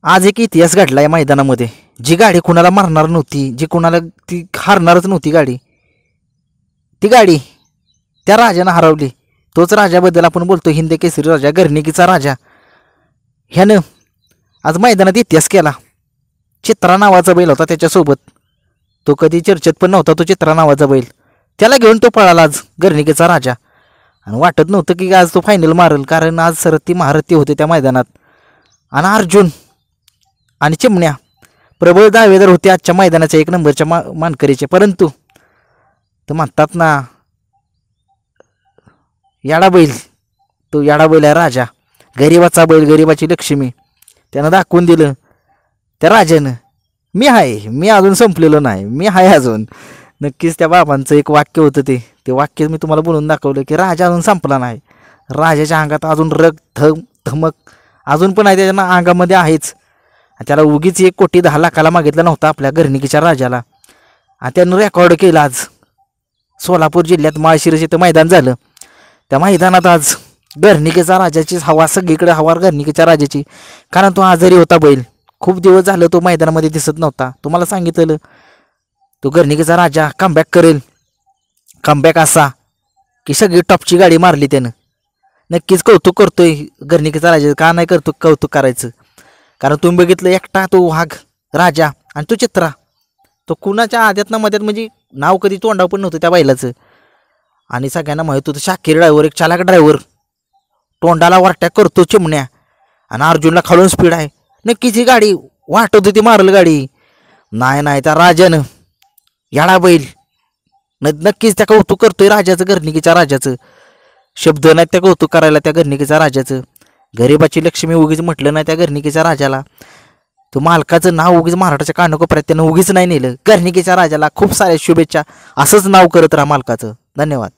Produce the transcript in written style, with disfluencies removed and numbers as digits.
आज एक इतिहास घडला या मैदानामध्ये. जी गाडी कुणाला मारणार नव्हती, जी कुणाला ती हारणारच नव्हती गाडी, ती गाडी त्या राजानं हरवली. तोच राजाबद्दल आपण बोलतो, हिंद केसरी राजा, गर्णिकीचा राजा. ह्यानं आज मैदानात इतिहास केला. चित्रा नावाचा बैल होता त्याच्यासोबत, तो कधी चर्चेत पण नव्हता. तो चित्रा नावाचा बैल, त्याला घेऊन तो पळाला आज गर्णिकेचा राजा. आणि वाटत नव्हतं की आज तो फायनल मारेल, कारण आज सरती महारथी होते त्या मैदानात. आणि अर्जुन आणि चिमण्या प्रबळ दावेदार होते आजच्या मैदानाच्या एक नंबरच्या मानकरीचे. परंतु तर म्हणतात ना, याडा बैल, तो याडा बैल आहे राजा, गरिबाचा बैल, गरिबाची लक्ष्मी. त्यानं दाखवून दिलं त्या राजानं, मी आहे, मी अजून संपलेलो नाही, मी आहे अजून. नक्कीच त्या बाबांचं एक वाक्य होतं, ते वाक्य मी तुम्हाला बोलून दाखवलं की राजा अजून संपला नाही. राजाच्या अंगात अजून रग धमक अजून पण आहे, त्याच्या अंगामध्ये आहेच. त्याला उगीच 1,10,00,000 मागितला नव्हता आपल्या गर्णिकीच्या राजाला. आणि त्यानं रेकॉर्ड केलं. आज सोलापूर जिल्ह्यात माळशिरस इथं मैदान झालं. त्या मैदानात आज गर्णिकेचा राजाची हवा, सगळीकडे हवा गर्णिकेच्या राजाची. कारण तो आजारी होता बैल, खूप दिवस झालं तो मैदानामध्ये दिसत नव्हता. तुम्हाला सांगितलं तो गर्णिकेचा राजा कमबॅक करेल. कमबॅक असा की सगळी टॉपची गाडी मारली त्यानं. नक्कीच कौतुक करतोय गर्णिकेचा राजा. का नाही करतो कौतुक करायचं? कारण तुम्ही बघितलं, एकटा तो वाघ राजा आणि तो चित्रा, तो कुणाच्या आद्यातनं मध्यात, म्हणजे नाव कधी तोंडाव पण नव्हतं त्या बैलाचं. आणि सगळ्यांना माहित होतं शाकीर ड्रायव्हर, एक चालक ड्रायव्हर, तोंडाला वरट्या करतो चिमण्या. आणि अर्जुनला खालून स्पीड आहे. नक्कीच ही गाडी वाटत होती मारल गाडी. नाही, त्या राजानं, याडा बैल, नक्कीच त्या कौतुक करतोय राजाचं, गर्णिकीच्या राजाचं. शब्द नाही त्या कौतुक करायला त्या गर्णिकीच्या राजाचं. गरिबाची लक्ष्मी उगीच म्हटलं नाही त्या गर्णिकीच्या राजाला. तो मालकाचं नाव उगीच महाराष्ट्राच्या कानाकोपऱ्यात त्यानं उगीच नाही नेलं. गर्णिकीच्या राजाला खूप साऱ्या शुभेच्छा. असंच नाव करत राहा मालकाचं. धन्यवाद.